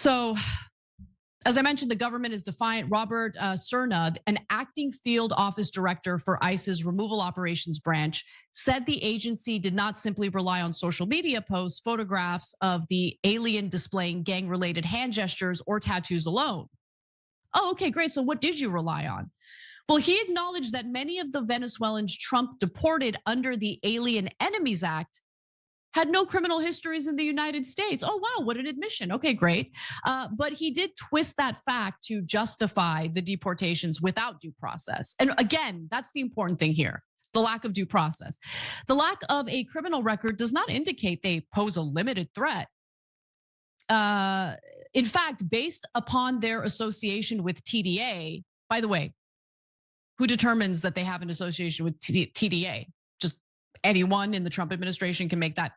So, as I mentioned, the government is defiant. Robert Cerna, an acting field office director for ICE's removal operations branch, said the agency did not simply rely on social media posts, photographs of the alien displaying gang-related hand gestures or tattoos alone. Oh, okay, great. So what did you rely on? Well, he acknowledged that many of the Venezuelans Trump deported under the Alien Enemies Act had no criminal histories in the United States. Oh, wow, what an admission. Okay, great. But he did twist that fact to justify the deportations without due process. And again, that's the important thing here. The lack of due process. The lack of a criminal record does not indicate they pose a limited threat. In fact, based upon their association with TDA, by the way, who determines that they have an association with TDA? Just anyone in the Trump administration can make that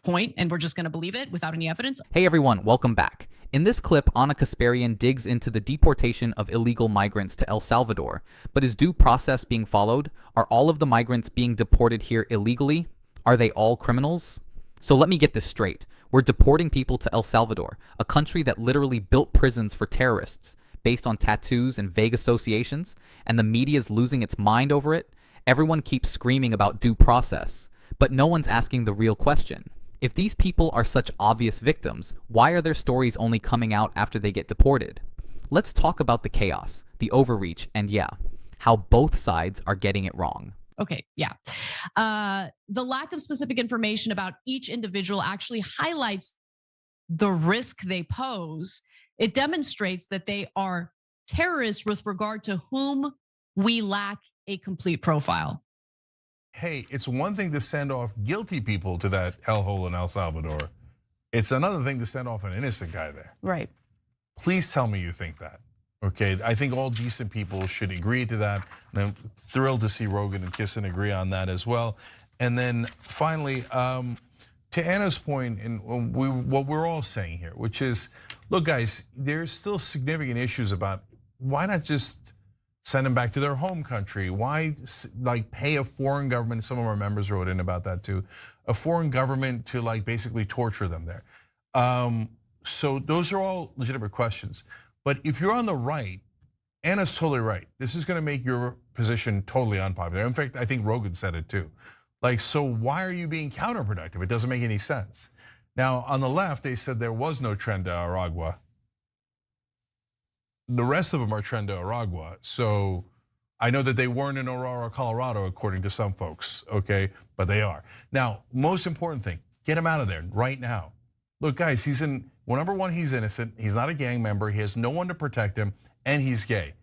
point, and we're just going to believe it without any evidence. Hey everyone, welcome back. In this clip, Ana Kasparian digs into the deportation of illegal migrants to El Salvador. But is due process being followed? Are all of the migrants being deported here illegally? Are they all criminals? So let me get this straight. We're deporting people to El Salvador, a country that literally built prisons for terrorists based on tattoos and vague associations, and the media's losing its mind over it. Everyone keeps screaming about due process, but no one's asking the real question. If these people are such obvious victims, why are their stories only coming out after they get deported? Let's talk about the chaos, the overreach, and yeah, how both sides are getting it wrong. Okay, yeah. The lack of specific information about each individual actually highlights the risk they pose. It demonstrates that they are terrorists with regard to whom we lack a complete profile. Hey, it's one thing to send off guilty people to that hellhole in El Salvador. It's another thing to send off an innocent guy there. Right. Please tell me you think that. Okay, I think all decent people should agree to that. And I'm thrilled to see Rogan and Kisin agree on that as well. And then finally, to Anna's point, and what we're all saying here, which is, look guys, there's still significant issues about why not just send them back to their home country? Why like pay a foreign government? Some of our members wrote in about that too. A foreign government to like basically torture them there. So those are all legitimate questions. But if you're on the right, Anna's totally right. This is gonna make your position totally unpopular. In fact, I think Rogan said it too. Like, so why are you being counterproductive? It doesn't make any sense. Now, on the left, they said there was no trend to Aragua. The rest of them are trend to Aragua. So I know that they weren't in Aurora, Colorado, according to some folks, okay? But they are. Now, most important thing, get him out of there right now. Look, guys, well, number one, he's innocent. He's not a gang member. He has no one to protect him, and he's gay.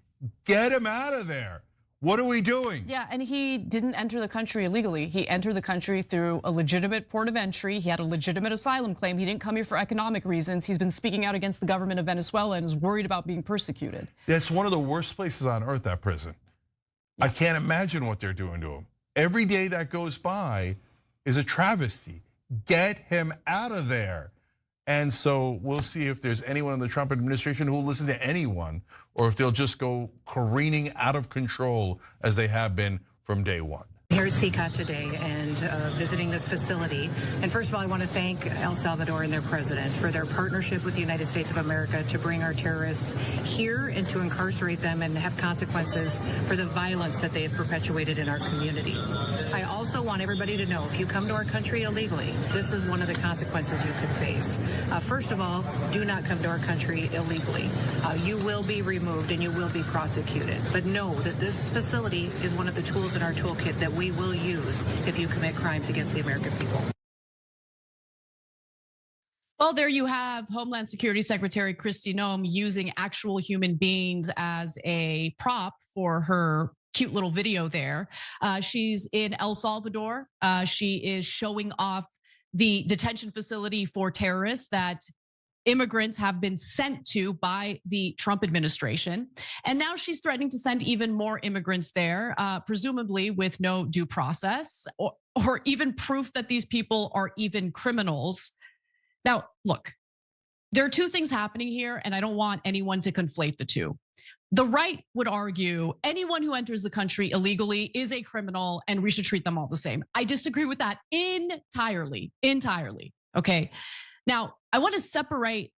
Get him out of there. What are we doing? Yeah, and he didn't enter the country illegally. He entered the country through a legitimate port of entry. He had a legitimate asylum claim. He didn't come here for economic reasons. He's been speaking out against the government of Venezuela and is worried about being persecuted. That's one of the worst places on earth, that prison. I can't imagine what they're doing to him. Every day that goes by is a travesty. Get him out of there. And so we'll see if there's anyone in the Trump administration who will listen to anyone, or if they'll just go careening out of control as they have been from day one. Here at CCOT today and visiting this facility. And first of all, I want to thank El Salvador and their president for their partnership with the United States of America to bring our terrorists here and to incarcerate them and have consequences for the violence that they have perpetuated in our communities. I also want everybody to know, if you come to our country illegally, this is one of the consequences you could face. First of all, do not come to our country illegally. You will be removed and you will be prosecuted. But know that this facility is one of the tools in our toolkit that we will use if you commit crimes against the American people. Well, there you have Homeland Security Secretary Kristi Noem using actual human beings as a prop for her cute little video there. She's in El Salvador. She is showing off the detention facility for terrorists that immigrants have been sent to by the Trump administration. And now she's threatening to send even more immigrants there, presumably with no due process or even proof that these people are even criminals. Now, look, there are two things happening here, and I don't want anyone to conflate the two. The right would argue anyone who enters the country illegally is a criminal and we should treat them all the same. I disagree with that entirely, okay? Now, I want to separate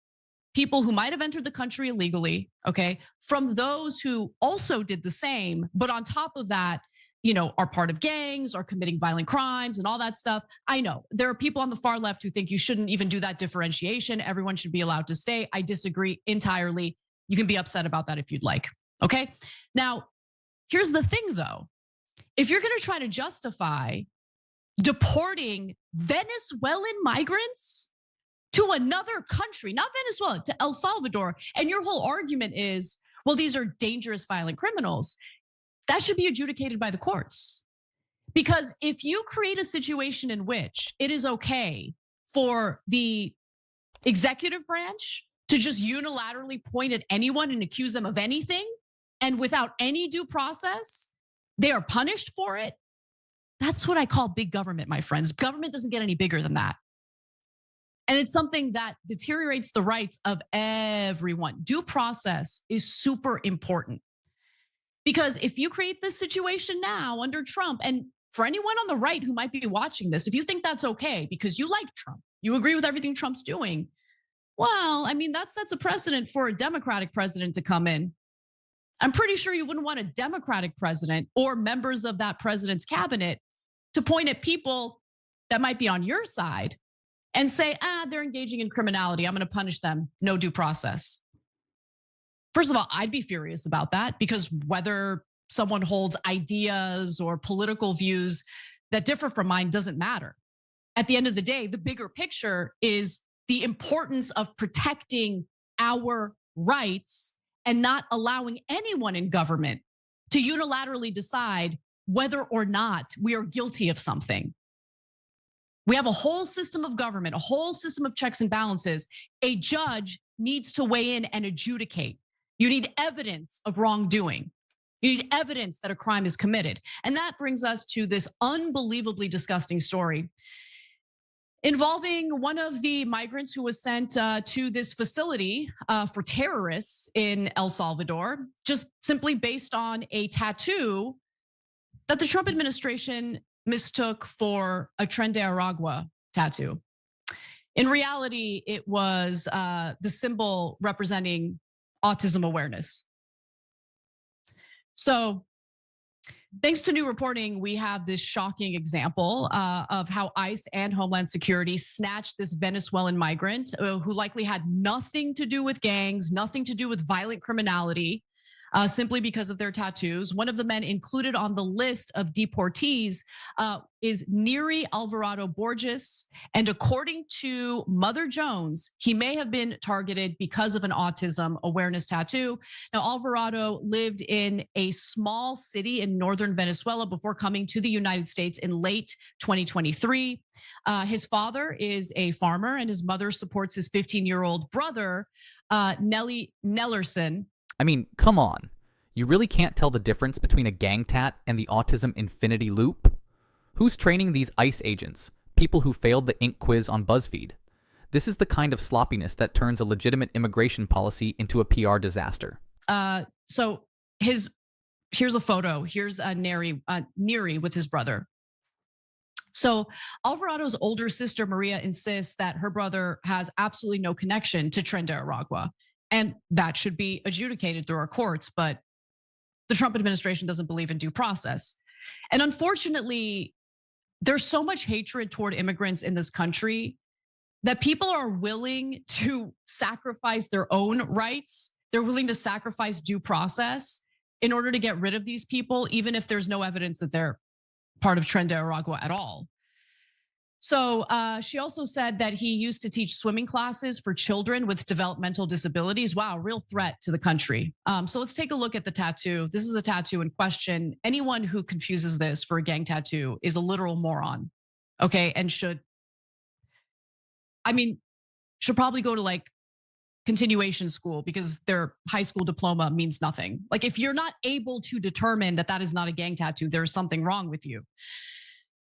people who might have entered the country illegally, okay, from those who also did the same, but on top of that, are part of gangs, are committing violent crimes and all that stuff. I know there are people on the far left who think you shouldn't even do that differentiation. Everyone should be allowed to stay. I disagree entirely. You can be upset about that if you'd like, okay? Now, here's the thing though. If you're gonna try to justify deporting Venezuelan migrants to another country, not Venezuela, to El Salvador, and your whole argument is, well, these are dangerous, violent criminals, that should be adjudicated by the courts. Because if you create a situation in which it is okay for the executive branch to just unilaterally point at anyone and accuse them of anything, and without any due process, they are punished for it, that's what I call big government, my friends. Government doesn't get any bigger than that. And it's something that deteriorates the rights of everyone. Due process is super important. Because if you create this situation now under Trump, and for anyone on the right who might be watching this, if you think that's okay because you like Trump, you agree with everything Trump's doing, well, I mean, that sets a precedent for a Democratic president to come in. I'm pretty sure you wouldn't want a Democratic president or members of that president's cabinet to point at people that might be on your side and say, they're engaging in criminality. I'm going to punish them. No due process. First of all, I'd be furious about that because whether someone holds ideas or political views that differ from mine doesn't matter. At the end of the day, the bigger picture is the importance of protecting our rights and not allowing anyone in government to unilaterally decide whether or not we are guilty of something. We have a whole system of government, a whole system of checks and balances. A judge needs to weigh in and adjudicate. You need evidence of wrongdoing. You need evidence that a crime is committed. And that brings us to this unbelievably disgusting story involving one of the migrants who was sent to this facility for terrorists in El Salvador, just simply based on a tattoo that the Trump administration mistook for a Tren de Aragua tattoo. In reality, it was the symbol representing autism awareness. So thanks to new reporting, we have this shocking example of how ICE and Homeland Security snatched this Venezuelan migrant who likely had nothing to do with gangs, nothing to do with violent criminality, simply because of their tattoos. One of the men included on the list of deportees is Neri Alvarado Borges. And according to Mother Jones, he may have been targeted because of an autism awareness tattoo. Now, Alvarado lived in a small city in northern Venezuela before coming to the United States in late 2023. His father is a farmer and his mother supports his 15-year-old brother, Nelly Nellerson. I mean, come on. You really can't tell the difference between a gang tat and the autism infinity loop? Who's training these ICE agents? People who failed the ink quiz on BuzzFeed. This is the kind of sloppiness that turns a legitimate immigration policy into a PR disaster. So here's a photo. Here's Neri with his brother. So Alvarado's older sister, Maria, insists that her brother has absolutely no connection to Tren de Aragua. And that should be adjudicated through our courts, but the Trump administration doesn't believe in due process. And unfortunately, there's so much hatred toward immigrants in this country that people are willing to sacrifice their own rights. They're willing to sacrifice due process in order to get rid of these people, even if there's no evidence that they're part of Tren de Aragua at all. So she also said that he used to teach swimming classes for children with developmental disabilities. Wow, real threat to the country. So let's take a look at the tattoo. This is the tattoo in question. Anyone who confuses this for a gang tattoo is a literal moron, okay? And should probably go to like continuation school because their high school diploma means nothing. Like if you're not able to determine that that is not a gang tattoo, there's something wrong with you.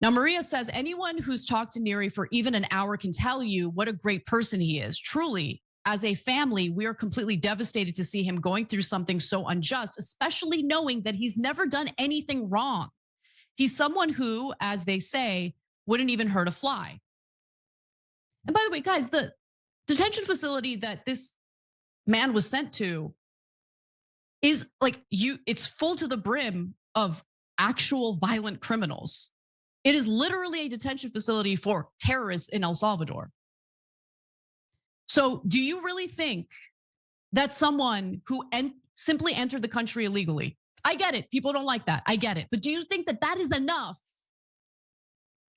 Now, Maria says anyone who's talked to Neri for even an hour can tell you what a great person he is. Truly, as a family, we are completely devastated to see him going through something so unjust, especially knowing that he's never done anything wrong. He's someone who, as they say, wouldn't even hurt a fly. And by the way, guys, the detention facility that this man was sent to is like it's full to the brim of actual violent criminals. It is literally a detention facility for terrorists in El Salvador. So do you really think that someone who simply entered the country illegally, I get it, people don't like that, I get it. But do you think that that is enough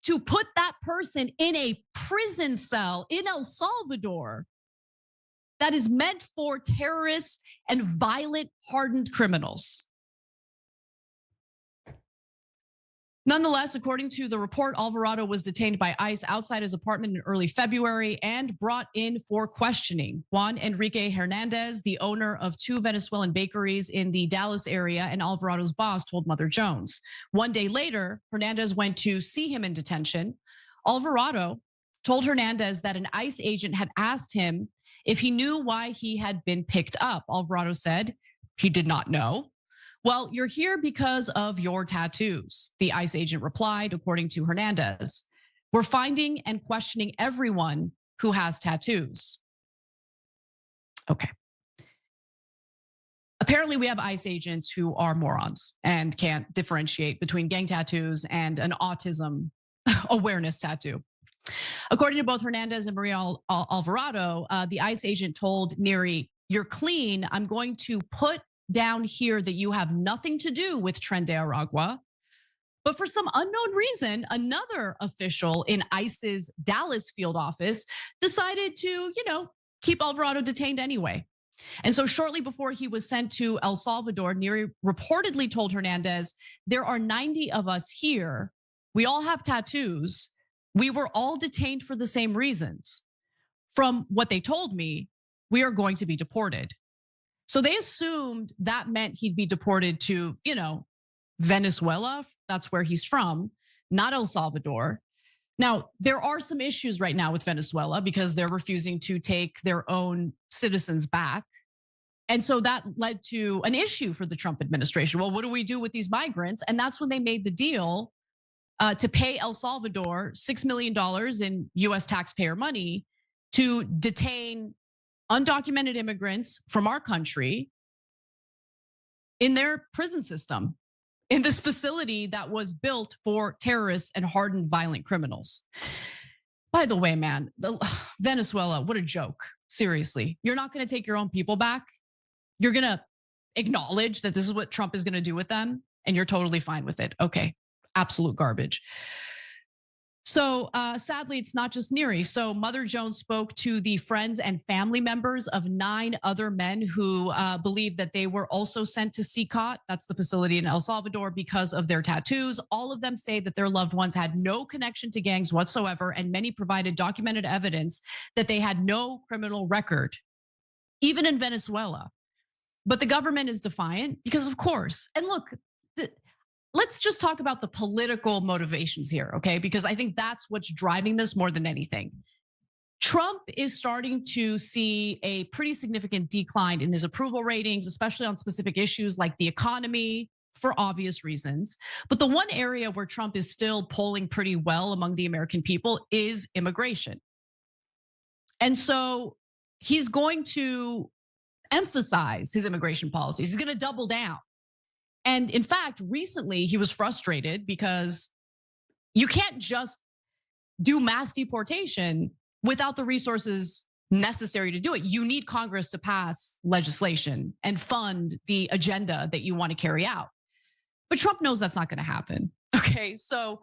to put that person in a prison cell in El Salvador that is meant for terrorists and violent, hardened criminals? Nonetheless, according to the report, Alvarado was detained by ICE outside his apartment in early February and brought in for questioning. Juan Enrique Hernandez, the owner of 2 Venezuelan bakeries in the Dallas area, and Alvarado's boss, told Mother Jones. One day later, Hernandez went to see him in detention. Alvarado told Hernandez that an ICE agent had asked him if he knew why he had been picked up. Alvarado said he did not know. Well, you're here because of your tattoos, the ICE agent replied, according to Hernandez. We're finding and questioning everyone who has tattoos. Okay. Apparently, we have ICE agents who are morons and can't differentiate between gang tattoos and an autism awareness tattoo. According to both Hernandez and Maria Alvarado, the ICE agent told Neri, "You're clean. I'm going to put down here that you have nothing to do with Tren de Aragua." But for some unknown reason, another official in ICE's Dallas field office decided to, keep Alvarado detained anyway. And so shortly before he was sent to El Salvador, Neri reportedly told Hernandez, "There are 90 of us here. We all have tattoos. We were all detained for the same reasons. From what they told me, we are going to be deported." So they assumed that meant he'd be deported to, Venezuela. That's where he's from, not El Salvador. Now, there are some issues right now with Venezuela because they're refusing to take their own citizens back. And so that led to an issue for the Trump administration. Well, what do we do with these migrants? And that's when they made the deal to pay El Salvador $6 million in US taxpayer money to detain undocumented immigrants from our country in their prison system, in this facility that was built for terrorists and hardened violent criminals. By the way, man, Venezuela, what a joke. Seriously, you're not gonna take your own people back. You're gonna acknowledge that this is what Trump is gonna do with them, and you're totally fine with it. Okay, absolute garbage. So sadly, it's not just Neri. So Mother Jones spoke to the friends and family members of 9 other men who believe that they were also sent to CCOT, that's the facility in El Salvador, because of their tattoos. All of them say that their loved ones had no connection to gangs whatsoever, and many provided documented evidence that they had no criminal record, even in Venezuela. But the government is defiant because, of course, and look, let's just talk about the political motivations here, okay? Because I think that's what's driving this more than anything. Trump is starting to see a pretty significant decline in his approval ratings, especially on specific issues like the economy, for obvious reasons. But the one area where Trump is still polling pretty well among the American people is immigration. And so he's going to emphasize his immigration policies. He's going to double down. And in fact, recently he was frustrated because you can't just do mass deportation without the resources necessary to do it. You need Congress to pass legislation and fund the agenda that you want to carry out. But Trump knows that's not going to happen. Okay, so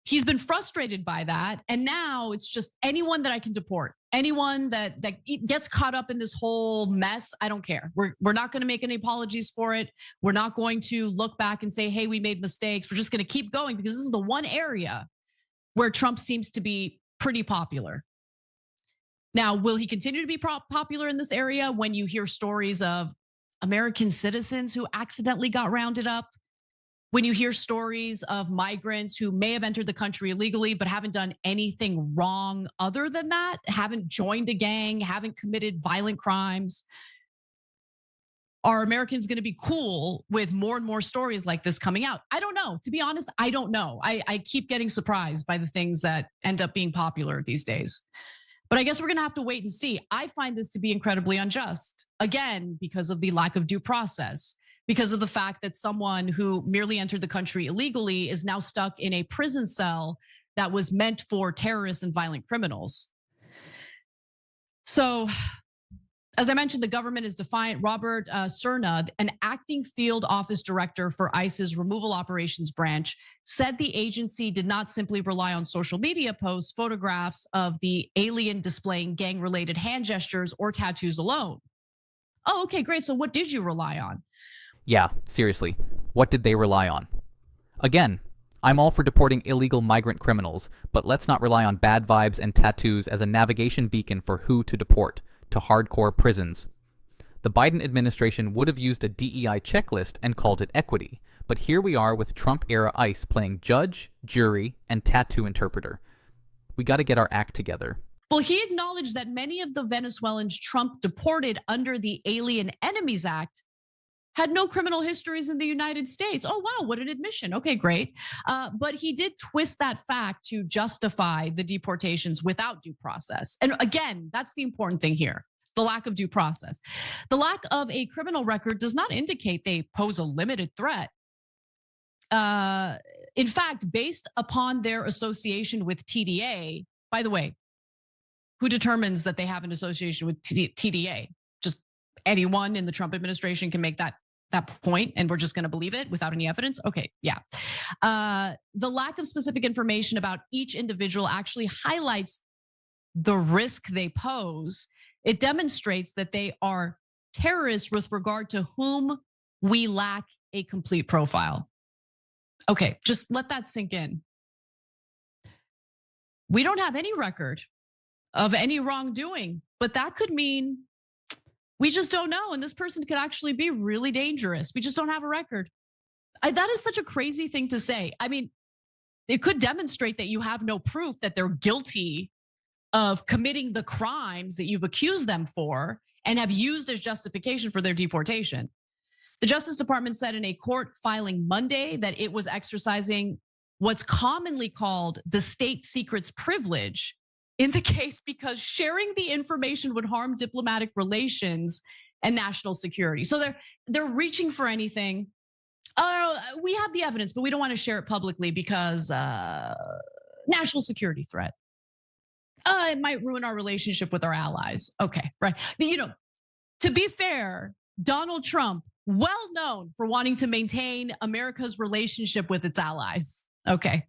he's been frustrated by that. And now it's just anyone that I can deport, anyone that gets caught up in this whole mess, I don't care. We're not gonna make any apologies for it. We're not going to look back and say, hey, we made mistakes. We're just gonna keep going because this is the one area where Trump seems to be pretty popular. Now, will he continue to be popular in this area when you hear stories of American citizens who accidentally got rounded up? When you hear stories of migrants who may have entered the country illegally but haven't done anything wrong other than that, haven't joined a gang, haven't committed violent crimes, are Americans going to be cool with more and more stories like this coming out? I don't know. To be honest, I don't know. I keep getting surprised by the things that end up being popular these days. But I guess we're going to have to wait and see. I find this to be incredibly unjust. Again, because of the lack of due process, because of the fact that someone who merely entered the country illegally is now stuck in a prison cell that was meant for terrorists and violent criminals. So, as I mentioned, the government is defiant. Robert Cerna, an acting field office director for ICE's removal operations branch, said the agency did not simply rely on social media posts, photographs of the alien displaying gang-related hand gestures or tattoos alone. Oh, okay, great. So what did you rely on? Yeah, seriously, what did they rely on? Again, I'm all for deporting illegal migrant criminals, but let's not rely on bad vibes and tattoos as a navigation beacon for who to deport to hardcore prisons. The Biden administration would have used a DEI checklist and called it equity, but here we are with Trump-era ICE playing judge, jury, and tattoo interpreter. We got to get our act together. Well, he acknowledged that many of the Venezuelans Trump deported under the Alien Enemies Act had no criminal histories in the United States. Oh, wow, what an admission. Okay, great. But he did twist that fact to justify the deportations without due process. And again, that's the important thing here, the lack of due process. The lack of a criminal record does not indicate they pose a limited threat. In fact, based upon their association with TDA, by the way, who determines that they have an association with TDA? Just anyone in the Trump administration can make that point, and we're just going to believe it without any evidence? Okay, yeah. The lack of specific information about each individual actually highlights the risk they pose. It demonstrates that they are terrorists with regard to whom we lack a complete profile. Okay, just let that sink in. We don't have any record of any wrongdoing, but that could mean we just don't know. And this person could actually be really dangerous. We just don't have a record. That is such a crazy thing to say. I mean, it could demonstrate that you have no proof that they're guilty of committing the crimes that you've accused them for and have used as justification for their deportation. The Justice Department said in a court filing Monday that it was exercising what's commonly called the state secrets privilege in the case because sharing the information would harm diplomatic relations and national security. So they're reaching for anything. We have the evidence, but we don't want to share it publicly because national security threat. It might ruin our relationship with our allies. Okay, right. But, to be fair, Donald Trump, well known for wanting to maintain America's relationship with its allies. Okay.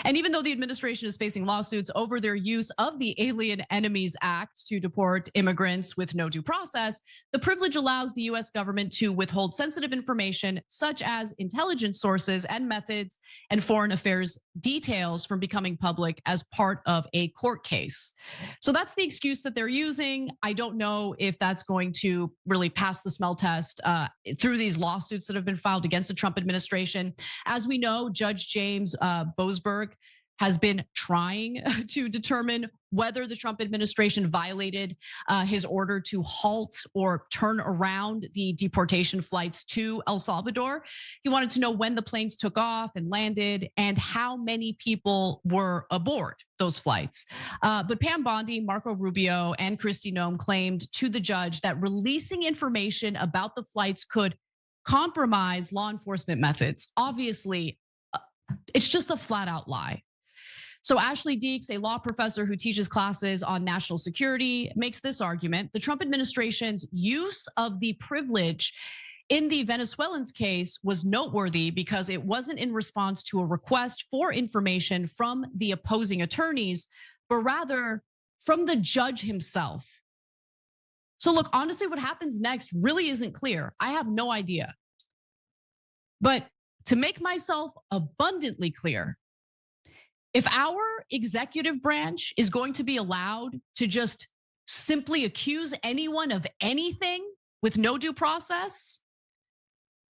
And even though the administration is facing lawsuits over their use of the Alien Enemies Act to deport immigrants with no due process, the privilege allows the US government to withhold sensitive information such as intelligence sources and methods and foreign affairs details from becoming public as part of a court case. So that's the excuse that they're using. I don't know if that's going to really pass the smell test through these lawsuits that have been filed against the Trump administration. As we know, Judge James Boasberg has been trying to determine whether the Trump administration violated his order to halt or turn around the deportation flights to El Salvador. He wanted to know when the planes took off and landed and how many people were aboard those flights. But Pam Bondi, Marco Rubio, and Kristi Noem claimed to the judge that releasing information about the flights could compromise law enforcement methods. Obviously, it's just a flat out lie. So Ashley Deeks, a law professor who teaches classes on national security, makes this argument. The Trump administration's use of the privilege in the Venezuelans case was noteworthy because it wasn't in response to a request for information from the opposing attorneys, but rather from the judge himself. So look, honestly, what happens next really isn't clear. I have no idea. But to make myself abundantly clear, if our executive branch is going to be allowed to just simply accuse anyone of anything with no due process,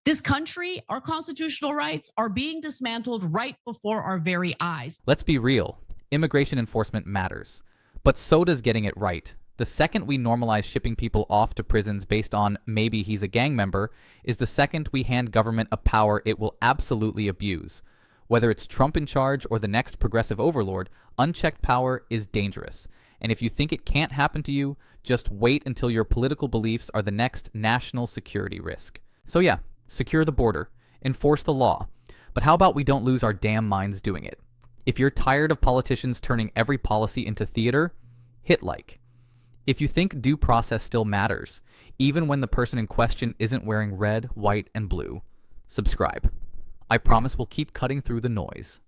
this country, our constitutional rights are being dismantled right before our very eyes. Let's be real. Immigration enforcement matters, but so does getting it right. The second we normalize shipping people off to prisons based on maybe he's a gang member is the second we hand government a power it will absolutely abuse. Whether it's Trump in charge or the next progressive overlord, unchecked power is dangerous. And if you think it can't happen to you, just wait until your political beliefs are the next national security risk. So yeah, secure the border, enforce the law. But how about we don't lose our damn minds doing it? If you're tired of politicians turning every policy into theater, hit like. If you think due process still matters, even when the person in question isn't wearing red, white, and blue, subscribe. I promise we'll keep cutting through the noise.